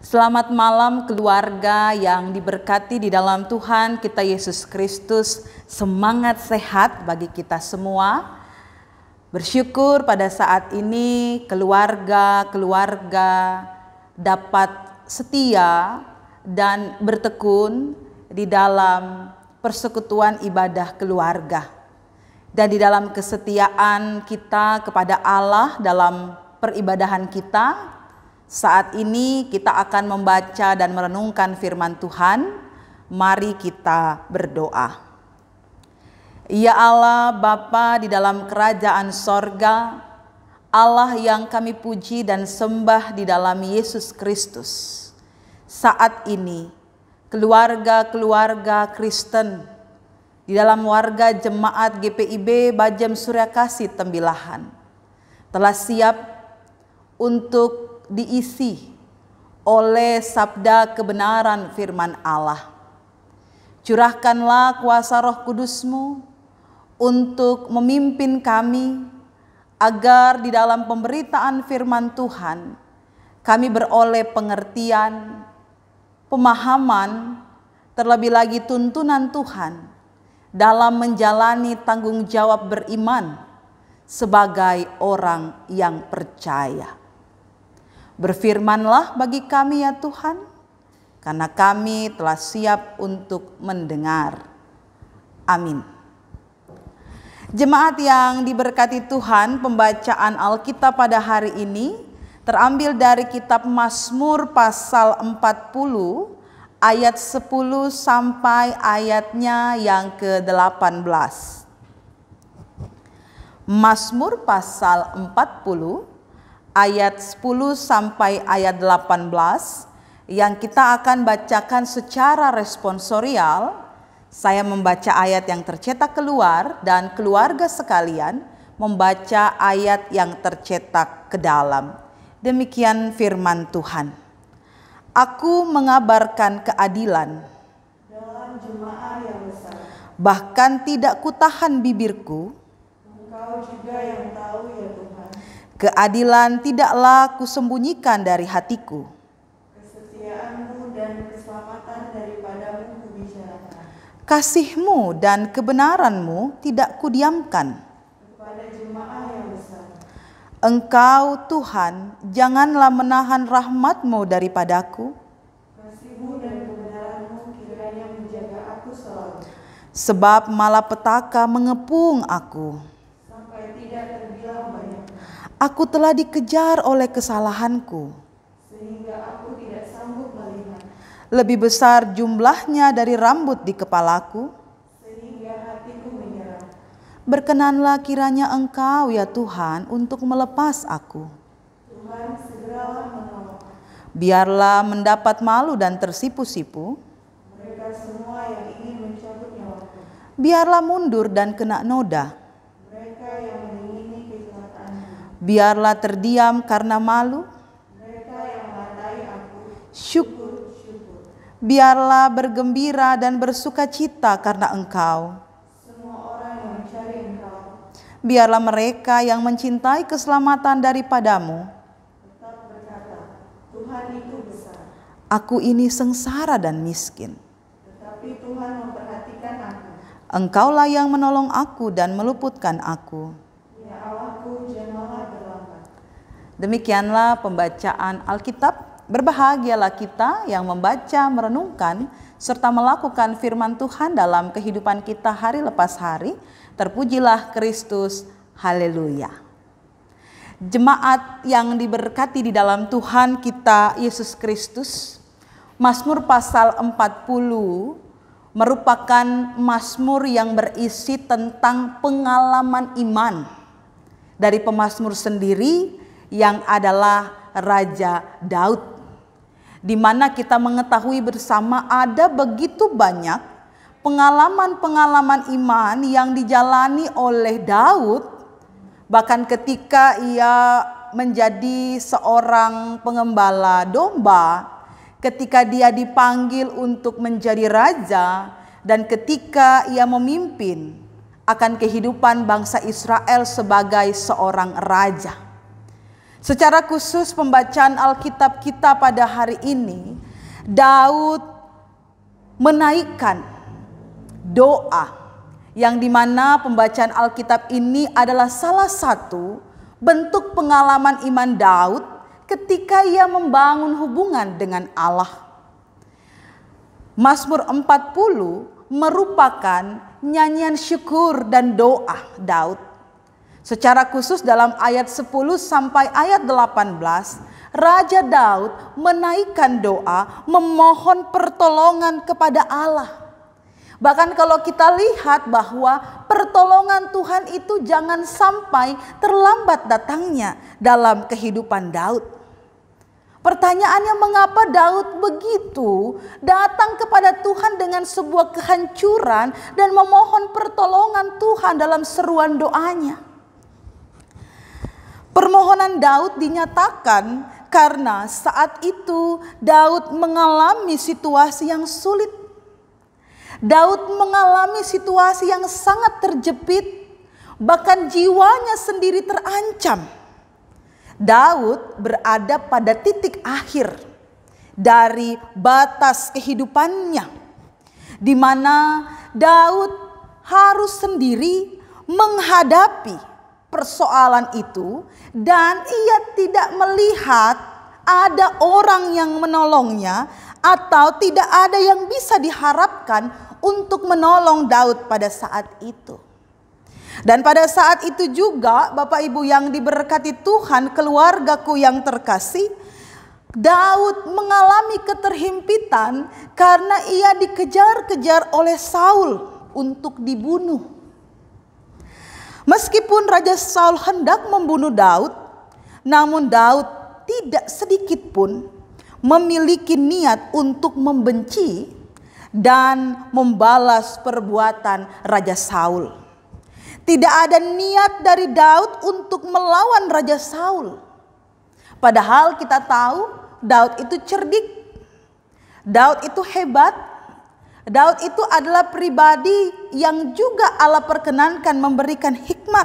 Selamat malam keluarga yang diberkati di dalam Tuhan kita Yesus Kristus. Semangat sehat bagi kita semua. Bersyukur pada saat ini keluarga-keluarga dapat setia dan bertekun di dalam persekutuan ibadah keluarga. Dan di dalam kesetiaan kita kepada Allah dalam peribadahan kita, saat ini kita akan membaca dan merenungkan firman Tuhan. Mari kita berdoa. Ya Allah Bapa di dalam kerajaan sorga, Allah yang kami puji dan sembah di dalam Yesus Kristus. Saat ini keluarga-keluarga Kristen di dalam warga jemaat GPIB Bajem Suryakasih Tembilahan telah siap untuk diisi oleh sabda kebenaran firman Allah. Curahkanlah kuasa Roh Kudus-Mu untuk memimpin kami agar di dalam pemberitaan firman Tuhan kami beroleh pengertian, pemahaman, terlebih lagi tuntunan Tuhan dalam menjalani tanggung jawab beriman sebagai orang yang percaya. Berfirmanlah bagi kami ya Tuhan, karena kami telah siap untuk mendengar. Amin. Jemaat yang diberkati Tuhan, pembacaan Alkitab pada hari ini terambil dari kitab Mazmur pasal 40 ayat 10 sampai ayatnya yang ke-18. Mazmur pasal 40 ayat 10 sampai ayat 18 yang kita akan bacakan secara responsorial. Saya membaca ayat yang tercetak keluar dan keluarga sekalian membaca ayat yang tercetak ke dalam. Demikian firman Tuhan. Aku mengabarkan keadilan dalam jemaah yang besar. Bahkan tidak kutahan bibirku. Engkau juga yang tahu ya Tuhan. Keadilan tidaklah kusembunyikan dari hatiku. Kesetiaan-Mu dan keselamatan daripadamu kubicarakan. Kasih-Mu dan kebenaran-Mu tidak kudiamkan. Kepada jemaah yang besar. Engkau Tuhan, janganlah menahan rahmat-Mu daripadaku. Kasih-Mu dan kebenaran-Mu kiranya menjaga aku selalu. Sebab malapetaka mengepung aku. Sampai tidak terbilang banyak. Aku telah dikejar oleh kesalahanku. Sehingga aku tidak sanggup melihat. Lebih besar jumlahnya dari rambut di kepalaku. Sehingga hatiku menyerah. Berkenanlah kiranya Engkau ya Tuhan untuk melepas aku. Tuhan segeralah menolong. Biarlah mendapat malu dan tersipu-sipu. Mereka semua yang ingin mencabut nyawaku. Biarlah mundur dan kena noda. Mereka yang mengingini kecelakaanku. Biarlah terdiam karena malu. Mereka yang mengatai aku. Syukur. Syukur. Biarlah bergembira dan bersukacita karena Engkau. Semua orang yang mencari Engkau. Biarlah mereka yang mencintai keselamatan daripadamu. Tetap berkata, Tuhan itu besar. Aku ini sengsara dan miskin. Tetapi Tuhan memperhatikan aku. Engkaulah yang menolong aku dan meluputkan aku. Ya Allahku, janganlah berlambat. Demikianlah pembacaan Alkitab. Berbahagialah kita yang membaca, merenungkan, serta melakukan firman Tuhan dalam kehidupan kita hari lepas hari. Terpujilah Kristus. Haleluya. Jemaat yang diberkati di dalam Tuhan kita Yesus Kristus, Mazmur pasal 40 merupakan mazmur yang berisi tentang pengalaman iman dari pemazmur sendiri yang adalah Raja Daud, di mana kita mengetahui bersama ada begitu banyak pengalaman-pengalaman iman yang dijalani oleh Daud, bahkan ketika ia menjadi seorang pengembala domba, ketika dia dipanggil untuk menjadi raja, dan ketika ia memimpin akan kehidupan bangsa Israel sebagai seorang raja. Secara khusus pembacaan Alkitab kita pada hari ini, Daud menaikkan doa yang dimana pembacaan Alkitab ini adalah salah satu bentuk pengalaman iman Daud ketika ia membangun hubungan dengan Allah. Mazmur 40 merupakan nyanyian syukur dan doa Daud. Secara khusus dalam ayat 10 sampai ayat 18, Raja Daud menaikkan doa memohon pertolongan kepada Allah. Bahkan kalau kita lihat bahwa pertolongan Tuhan itu jangan sampai terlambat datangnya dalam kehidupan Daud. Pertanyaannya, mengapa Daud begitu datang kepada Tuhan dengan sebuah kehancuran dan memohon pertolongan Tuhan dalam seruan doanya? Permohonan Daud dinyatakan karena saat itu Daud mengalami situasi yang sulit. Daud mengalami situasi yang sangat terjepit, bahkan jiwanya sendiri terancam. Daud berada pada titik akhir dari batas kehidupannya, di mana Daud harus sendiri menghadapi persoalan itu, dan ia tidak melihat ada orang yang menolongnya atau tidak ada yang bisa diharapkan untuk menolong Daud pada saat itu. Dan pada saat itu juga Bapak Ibu yang diberkati Tuhan, keluargaku yang terkasih, Daud mengalami keterhimpitan karena ia dikejar-kejar oleh Saul untuk dibunuh. Meskipun Raja Saul hendak membunuh Daud, namun Daud tidak sedikit pun memiliki niat untuk membenci dan membalas perbuatan Raja Saul. Tidak ada niat dari Daud untuk melawan Raja Saul. Padahal kita tahu Daud itu cerdik, Daud itu hebat, Daud itu adalah pribadi yang juga Allah perkenankan memberikan hikmat.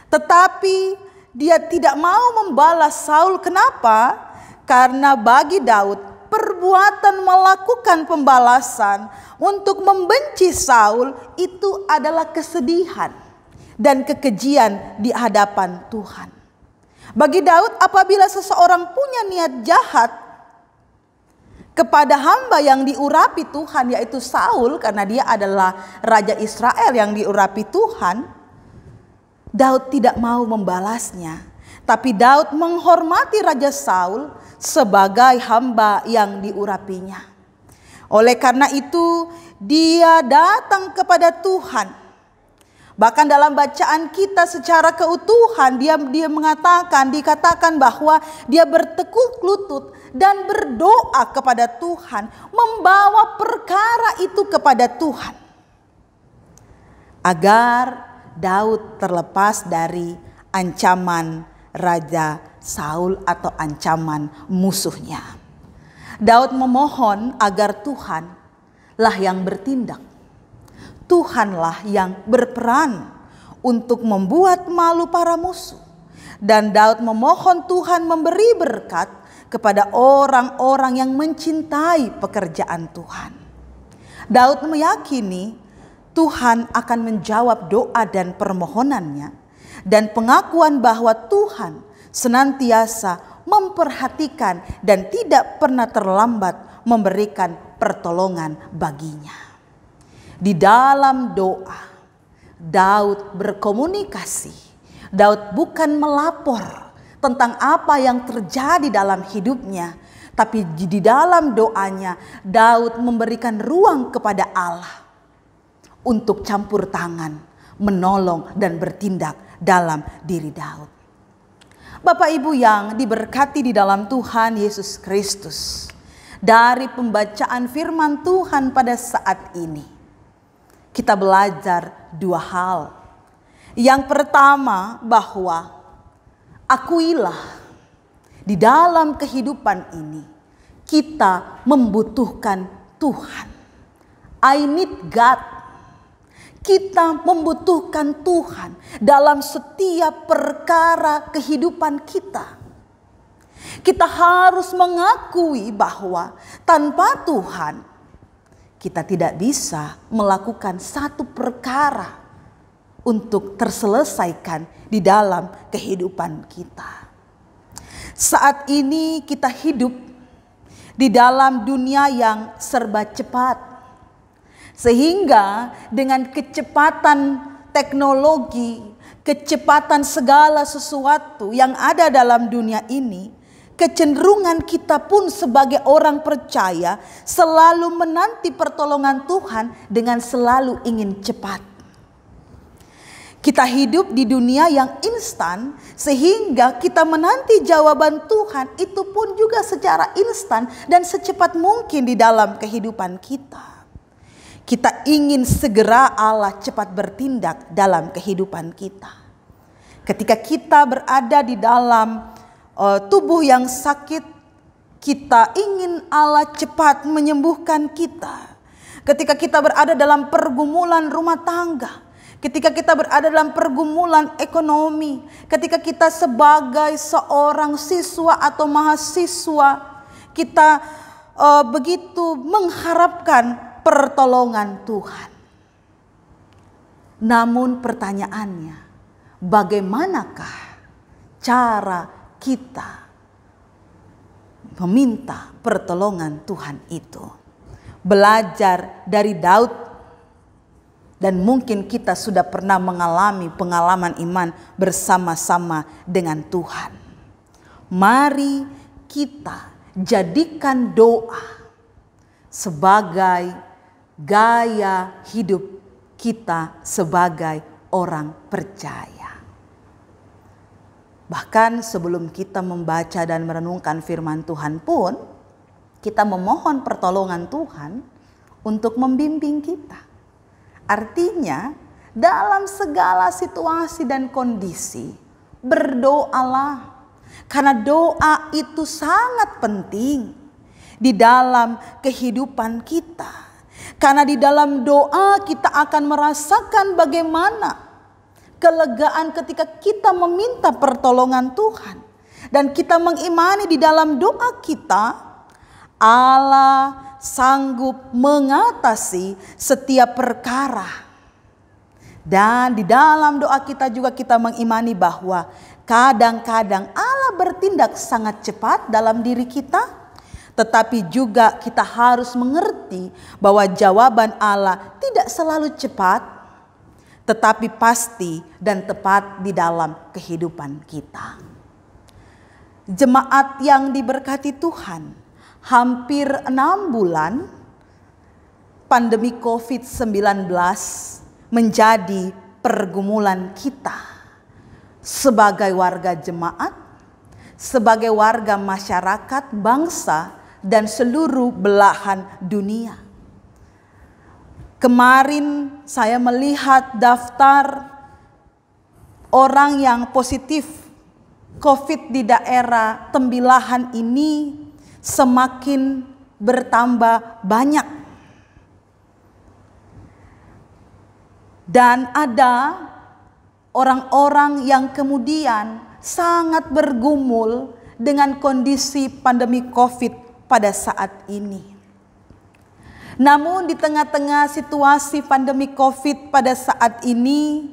Tetapi dia tidak mau membalas Saul. Kenapa? Karena bagi Daud perbuatan melakukan pembalasan untuk membenci Saul itu adalah kesedihan dan kekejian di hadapan Tuhan. Bagi Daud, apabila seseorang punya niat jahat kepada hamba yang diurapi Tuhan, yaitu Saul, karena dia adalah Raja Israel yang diurapi Tuhan, Daud tidak mau membalasnya. Tapi Daud menghormati Raja Saul sebagai hamba yang diurapinya. Oleh karena itu dia datang kepada Tuhan. Bahkan dalam bacaan kita secara keutuhan dia dikatakan bahwa dia bertekuk lutut dan berdoa kepada Tuhan, membawa perkara itu kepada Tuhan, agar Daud terlepas dari ancaman Raja Saul atau ancaman musuhnya. Daud memohon agar Tuhanlah yang bertindak, Tuhanlah yang berperan untuk membuat malu para musuh. Dan Daud memohon Tuhan memberi berkat kepada orang-orang yang mencintai pekerjaan Tuhan. Daud meyakini Tuhan akan menjawab doa dan permohonannya, dan pengakuan bahwa Tuhan senantiasa memperhatikan dan tidak pernah terlambat memberikan pertolongan baginya. Di dalam doa, Daud berkomunikasi. Daud bukan melapor tentang apa yang terjadi dalam hidupnya, tapi di dalam doanya Daud memberikan ruang kepada Allah untuk campur tangan, menolong dan bertindak dalam diri Daud. Bapak Ibu yang diberkati di dalam Tuhan Yesus Kristus, dari pembacaan firman Tuhan pada saat ini kita belajar dua hal. Yang pertama, bahwa akuilah di dalam kehidupan ini kita membutuhkan Tuhan. I need God. Kita membutuhkan Tuhan dalam setiap perkara kehidupan kita. Kita harus mengakui bahwa tanpa Tuhan kita tidak bisa melakukan satu perkara untuk terselesaikan di dalam kehidupan kita. Saat ini kita hidup di dalam dunia yang serba cepat. Sehingga dengan kecepatan teknologi, kecepatan segala sesuatu yang ada dalam dunia ini, kecenderungan kita pun sebagai orang percaya selalu menanti pertolongan Tuhan dengan selalu ingin cepat. Kita hidup di dunia yang instan sehingga kita menanti jawaban Tuhan itu pun juga secara instan dan secepat mungkin di dalam kehidupan kita. Kita ingin segera Allah cepat bertindak dalam kehidupan kita. Ketika kita berada di dalam tubuh yang sakit, kita ingin Allah cepat menyembuhkan kita. Ketika kita berada dalam pergumulan rumah tangga, ketika kita berada dalam pergumulan ekonomi, ketika kita sebagai seorang siswa atau mahasiswa, kita begitu mengharapkan pertolongan Tuhan. Namun pertanyaannya, bagaimanakah cara kita meminta pertolongan Tuhan itu? Belajar dari Daud, dan mungkin kita sudah pernah mengalami pengalaman iman bersama-sama dengan Tuhan. Mari kita jadikan doa sebagai gaya hidup kita sebagai orang percaya. Bahkan sebelum kita membaca dan merenungkan firman Tuhan pun, kita memohon pertolongan Tuhan untuk membimbing kita. Artinya, dalam segala situasi dan kondisi, berdoalah. Karena doa itu sangat penting di dalam kehidupan kita. Karena di dalam doa kita akan merasakan bagaimana kelegaan ketika kita meminta pertolongan Tuhan. Dan kita mengimani di dalam doa kita, Allah sanggup mengatasi setiap perkara. Dan di dalam doa kita juga kita mengimani bahwa kadang-kadang Allah bertindak sangat cepat dalam diri kita. Tetapi juga kita harus mengerti bahwa jawaban Allah tidak selalu cepat, tetapi pasti dan tepat di dalam kehidupan kita. Jemaat yang diberkati Tuhan, hampir 6 bulan pandemi COVID-19 menjadi pergumulan kita sebagai warga jemaat, sebagai warga masyarakat, bangsa, dan seluruh belahan dunia. Kemarin saya melihat daftar orang yang positif COVID di daerah Tembilahan ini semakin bertambah banyak. Dan ada orang-orang yang kemudian sangat bergumul dengan kondisi pandemi COVID pada saat ini. Namun di tengah-tengah situasi pandemi COVID pada saat ini,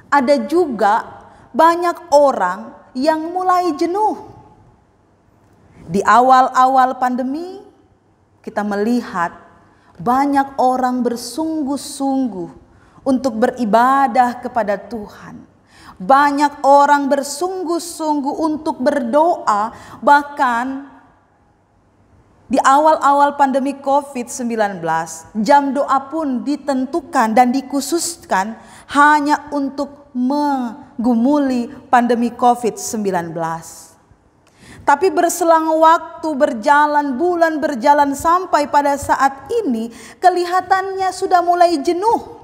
ada juga banyak orang yang mulai jenuh. Di awal-awal pandemi, kita melihat banyak orang bersungguh-sungguh untuk beribadah kepada Tuhan. Banyak orang bersungguh-sungguh untuk berdoa, bahkan di awal-awal pandemi COVID-19, jam doa pun ditentukan dan dikhususkan hanya untuk menggumuli pandemi COVID-19. Tapi berselang waktu berjalan, bulan berjalan sampai pada saat ini, kelihatannya sudah mulai jenuh.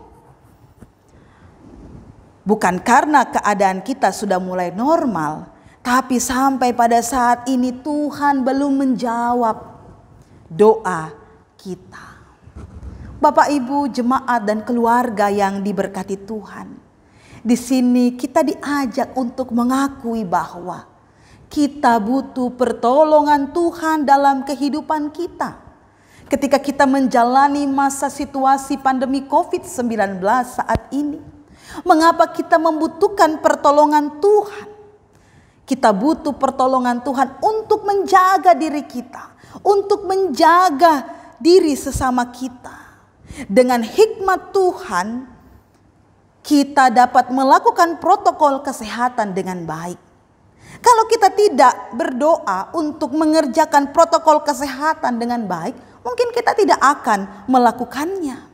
Bukan karena keadaan kita sudah mulai normal, tapi sampai pada saat ini Tuhan belum menjawab doa kita. Bapak, Ibu, jemaat dan keluarga yang diberkati Tuhan. Di sini kita diajak untuk mengakui bahwa kita butuh pertolongan Tuhan dalam kehidupan kita. Ketika kita menjalani masa situasi pandemi COVID-19 saat ini, mengapa kita membutuhkan pertolongan Tuhan? Kita butuh pertolongan Tuhan untuk menjaga diri kita, untuk menjaga diri sesama kita. Dengan hikmat Tuhan, kita dapat melakukan protokol kesehatan dengan baik. Kalau kita tidak berdoa untuk mengerjakan protokol kesehatan dengan baik, mungkin kita tidak akan melakukannya.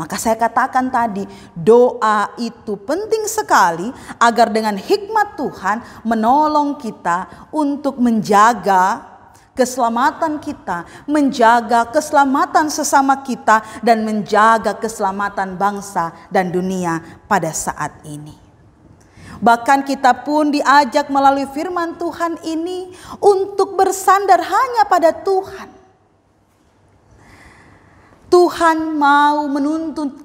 Maka saya katakan tadi, doa itu penting sekali agar dengan hikmat Tuhan menolong kita untuk menjaga keselamatan kita, menjaga keselamatan sesama kita, dan menjaga keselamatan bangsa dan dunia pada saat ini. Bahkan kita pun diajak melalui firman Tuhan ini untuk bersandar hanya pada Tuhan. Tuhan mau menuntut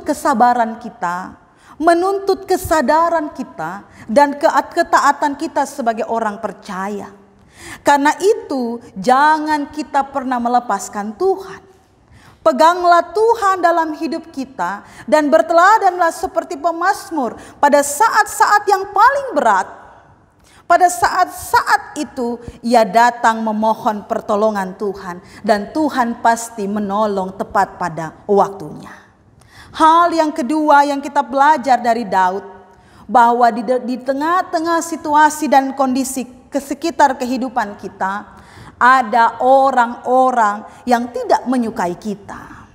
kesabaran kita, menuntut kesadaran kita, dan ketaatan kita sebagai orang percaya. Karena itu, jangan kita pernah melepaskan Tuhan. Peganglah Tuhan dalam hidup kita dan berteladanlah seperti pemazmur pada saat-saat yang paling berat. Pada saat-saat itu ia datang memohon pertolongan Tuhan, dan Tuhan pasti menolong tepat pada waktunya. Hal yang kedua yang kita belajar dari Daud, bahwa di tengah-tengah situasi dan kondisi sekitar kehidupan kita, ada orang-orang yang tidak menyukai kita.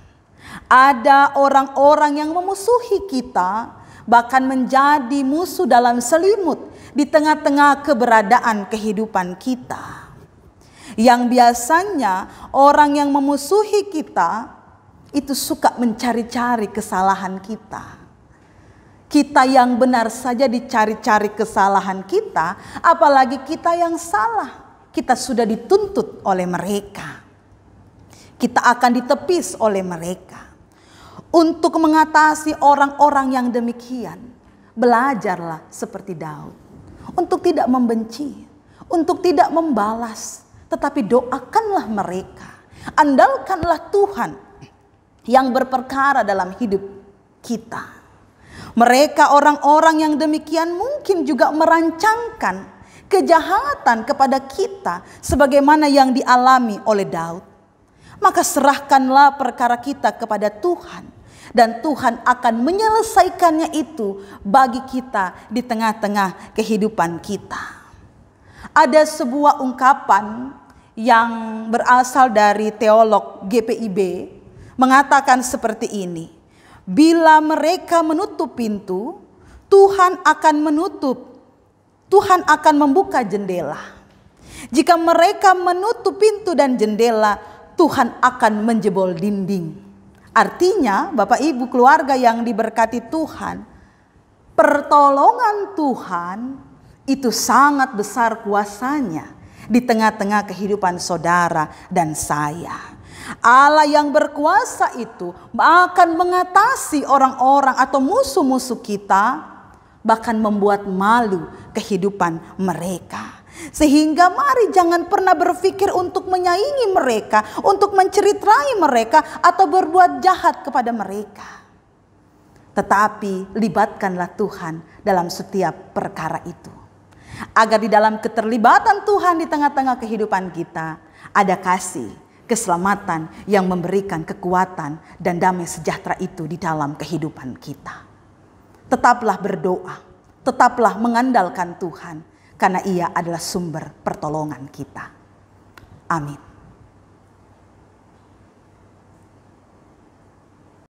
Ada orang-orang yang memusuhi kita, bahkan menjadi musuh dalam selimut di tengah-tengah keberadaan kehidupan kita. Yang biasanya orang yang memusuhi kita itu suka mencari-cari kesalahan kita. Kita yang benar saja dicari-cari kesalahan kita, apalagi kita yang salah. Kita sudah dituntut oleh mereka. Kita akan ditepis oleh mereka. Untuk mengatasi orang-orang yang demikian, belajarlah seperti Daud. Untuk tidak membenci, untuk tidak membalas, tetapi doakanlah mereka. Andalkanlah Tuhan yang berperkara dalam hidup kita. Mereka orang-orang yang demikian mungkin juga merancangkan kejahatan kepada kita sebagaimana yang dialami oleh Daud. Maka serahkanlah perkara kita kepada Tuhan, dan Tuhan akan menyelesaikannya itu bagi kita di tengah-tengah kehidupan kita. Ada sebuah ungkapan yang berasal dari teolog GPIB mengatakan seperti ini. Bila mereka menutup pintu, Tuhan akan membuka jendela. Jika mereka menutup pintu dan jendela, Tuhan akan menjebol dinding. Artinya, Bapak Ibu keluarga yang diberkati Tuhan, pertolongan Tuhan itu sangat besar kuasanya di tengah-tengah kehidupan saudara dan saya. Allah yang berkuasa itu akan mengatasi orang-orang atau musuh-musuh kita, bahkan membuat malu kehidupan mereka. Sehingga mari jangan pernah berpikir untuk menyaingi mereka, untuk menceritai mereka, atau berbuat jahat kepada mereka. Tetapi libatkanlah Tuhan dalam setiap perkara itu. Agar di dalam keterlibatan Tuhan di tengah-tengah kehidupan kita, ada kasih, keselamatan yang memberikan kekuatan dan damai sejahtera itu di dalam kehidupan kita. Tetaplah berdoa, tetaplah mengandalkan Tuhan, karena Ia adalah sumber pertolongan kita. Amin.